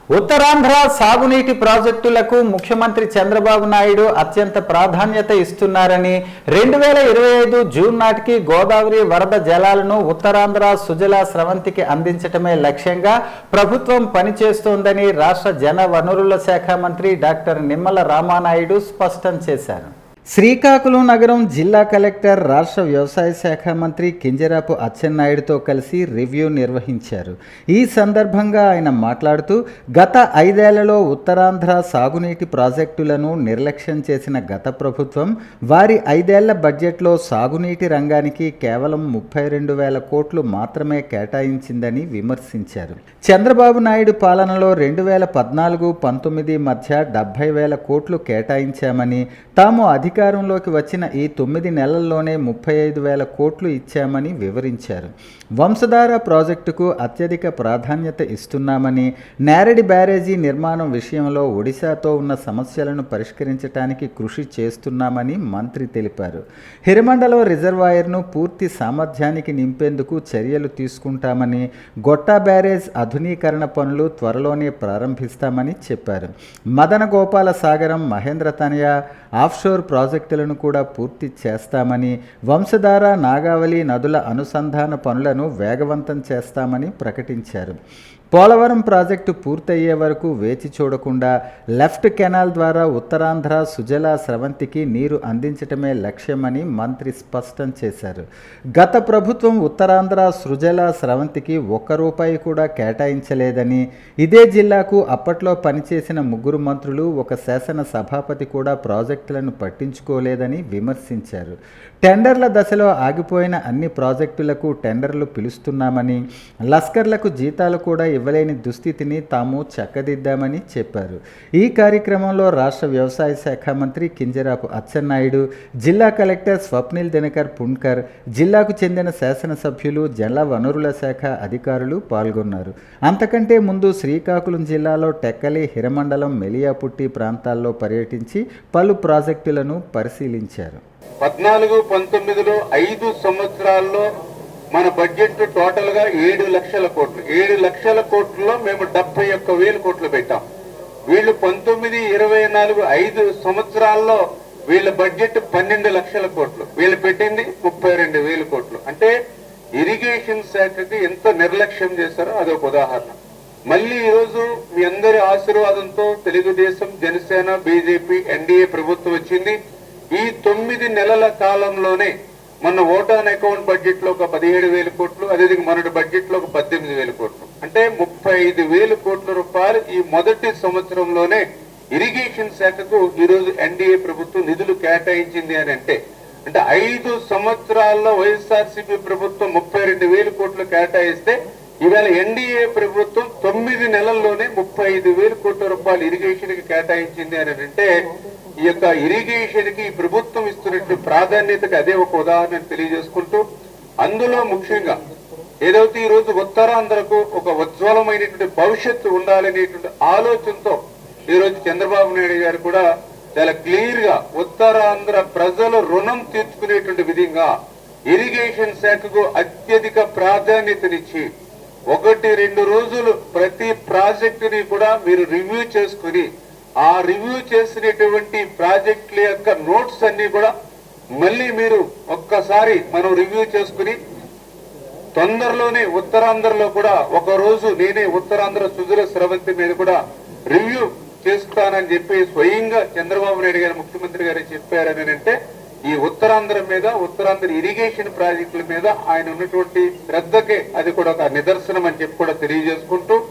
ఉత్తరాంధ్ర సాగునీటి ప్రాజెక్టులకు ముఖ్యమంత్రి చంద్రబాబు నాయుడు అత్యంత ప్రాధాన్యత ఇస్తున్నారని 2025 జూన్ నాటికి గోదావరి వరద జలాలను ఉత్తరాంధ్ర సుజల స్రవంతికి అందించటమే లక్ష్యంగా ప్రభుత్వం పనిచేస్తోందని రాష్ట్ర జల వనరుల శాఖ మంత్రి డాక్టర్ నిమ్మల రామానాయుడు స్పష్టం చేశారు. శ్రీకాకుళం నగరం జిల్లా కలెక్టర్ రాష్ట్ర వ్యవసాయ శాఖ మంత్రి కింజరాపు అచ్చెన్నాయుడుతో కలిసి రివ్యూ నిర్వహించారు. ఈ సందర్భంగా ఆయన మాట్లాడుతూ గత 5 ఏళ్లలో ఉత్తరాంధ్ర సాగునీటి ప్రాజెక్టులను నిర్లక్ష్యం చేసిన గత ప్రభుత్వం వారి 5 ఏళ్ల బడ్జెట్లో సాగునీటి రంగానికి కేవలం 32,000 కోట్లు మాత్రమే కేటాయించిందని విమర్శించారు. చంద్రబాబు నాయుడు పాలనలో 2014-19 మధ్య 70,000 కోట్లు కేటాయించామని, తాము అధికారంలోకి వచ్చిన ఈ 9 నెలల్లోనే 35,000 కోట్లు ఇచ్చామని వివరించారు. వంశధార ప్రాజెక్టుకు అత్యధిక ప్రాధాన్యత ఇస్తున్నామని, నేరడి బ్యారేజీ నిర్మాణం విషయంలో ఒడిశాతో ఉన్న సమస్యలను పరిష్కరించడానికి కృషి చేస్తున్నామని మంత్రి తెలిపారు. హిరమండలం రిజర్వాయర్ను పూర్తి సామర్థ్యానికి నింపేందుకు చర్యలు తీసుకుంటామని, గొట్టా బ్యారేజ్ ఆధునీకరణ పనులు త్వరలోనే ప్రారంభిస్తామని చెప్పారు. మదన గోపాల సాగరం, మహేంద్ర తనయ ఆఫ్షోర్ ప్రాజెక్టులను కూడా పూర్తి చేస్తామని, వంశధార, నాగావళి నదుల అనుసంధాన పనులను వేగవంతం చేస్తామని ప్రకటించారు. పోలవరం ప్రాజెక్టు పూర్తయ్యే వరకు వేచి చూడకుండా లెఫ్ట్ కెనాల్ ద్వారా ఉత్తరాంధ్ర సుజల స్రవంతికి నీరు అందించటమే లక్ష్యమని మంత్రి స్పష్టం చేశారు. గత ప్రభుత్వం ఉత్తరాంధ్ర సుజల స్రవంతికి ₹1 కూడా కేటాయించలేదని, ఇదే జిల్లాకు అప్పట్లో పనిచేసిన 3 మంత్రులు, 1 శాసన సభాపతి కూడా ప్రాజెక్టులను పట్టించుకోలేదని విమర్శించారు. టెండర్ల దశలో ఆగిపోయిన అన్ని ప్రాజెక్టులకు టెండర్లు పిలుస్తున్నామని, లస్కర్లకు జీతాలు కూడా ఇవ్వలేని దుస్థితిని తాము చక్కదిద్దామని చెప్పారు. ఈ కార్యక్రమంలో రాష్ట్ర వ్యవసాయ శాఖ మంత్రి కింజరాపు అచ్చెన్నాయుడు, జిల్లా కలెక్టర్ స్వప్నిల్ దినకర్ పుణ్కర్, జిల్లాకు చెందిన శాసనసభ్యులు, జల వనరుల శాఖ అధికారులు పాల్గొన్నారు. అంతకంటే ముందు శ్రీకాకుళం జిల్లాలో టెక్కలి, హిరమండలం, మెలియాపుట్టి ప్రాంతాల్లో పర్యటించి పలు ప్రాజెక్టులను పరిశీలించారు. 14-19లో 5 సంవత్సరాల్లో మన బడ్జెట్ టోటల్ గా 7 లక్షల కోట్లు. 7 లక్షల కోట్లలో మేము 71,000 కోట్లు పెట్టాం. వీళ్ళు 19-24 5 సంవత్సరాల్లో వీళ్ళ బడ్జెట్ 12 లక్షల కోట్లు, వీళ్ళు పెట్టింది 32,000 కోట్లు. అంటే ఇరిగేషన్ శాఖకి ఎంత నిర్లక్ష్యం చేశారో అదొక ఉదాహరణ. మళ్ళీ ఈరోజు మీ అందరి ఆశీర్వాదంతో తెలుగుదేశం, జనసేన, బీజేపీ, ఎన్డీఏ ప్రభుత్వం వచ్చింది. ఈ 9 నెలల కాలంలోనే మొన్న ఓటాన్ అకౌంట్ బడ్జెట్ లో ఒక 17,000 కోట్లు, అదేవిధంగా మొన్నటి బడ్జెట్ లో ఒక 18,000 కోట్లు, అంటే 35,000 కోట్ల రూపాయలు ఈ మొదటి సంవత్సరంలోనే ఇరిగేషన్ శాఖకు ఈరోజు ఎన్డీఏ ప్రభుత్వం నిధులు కేటాయించింది అని అంటే 5 సంవత్సరాల్లో వైఎస్ఆర్సీపీ ప్రభుత్వం 32,000 కోట్లు కేటాయిస్తే ఇవాళ ఎన్డీఏ ప్రభుత్వం 9 నెలల్లోనే 35,000 కోట్ల రూపాయలు ఇరిగేషన్ కి కేటాయించింది అని అంటే ఈ యొక్క ఇరిగేషన్ కి ప్రభుత్వం ఇస్తున్నటువంటి ప్రాధాన్యతకి అదే ఒక ఉదాహరణ తెలియజేసుకుంటూ, అందులో ముఖ్యంగా ఏదైతే ఈ రోజు ఉత్తరాంధ్రకు ఒక ఉజ్వలమైనటువంటి భవిష్యత్తు ఉండాలనేటువంటి ఆలోచనతో ఈ రోజు చంద్రబాబు నాయుడు గారు కూడా చాలా క్లియర్ గా ఉత్తరాంధ్ర ప్రజల రుణం తీర్చుకునేటువంటి విధంగా ఇరిగేషన్ శాఖకు అత్యధిక ప్రాధాన్యతనిచ్చి 1-2 రోజులు ప్రతి ప్రాజెక్టుని కూడా మీరు రివ్యూ చేసుకుని, ఆ రివ్యూ చేసినటువంటి ప్రాజెక్టుల యొక్క నోట్స్ అన్ని కూడా మళ్ళీ మీరు ఒక్కసారి మనం రివ్యూ చేసుకుని తొందరలోనే ఉత్తరాంధ్రలో కూడా ఒక రోజు నేనే ఉత్తరాంధ్ర సుజల స్రవంతి మీద కూడా రివ్యూ చేస్తానని చెప్పి స్వయంగా చంద్రబాబు నాయుడు గారు, ముఖ్యమంత్రి గారు చెప్పారని అంటే ఈ ఉత్తరాంధ్ర మీద, ఉత్తరాంధ్ర ఇరిగేషన్ ప్రాజెక్టుల మీద ఆయన ఉన్నటువంటి శ్రద్ధకే అది కూడా ఒక నిదర్శనం అని చెప్పి కూడా తెలియజేసుకుంటూ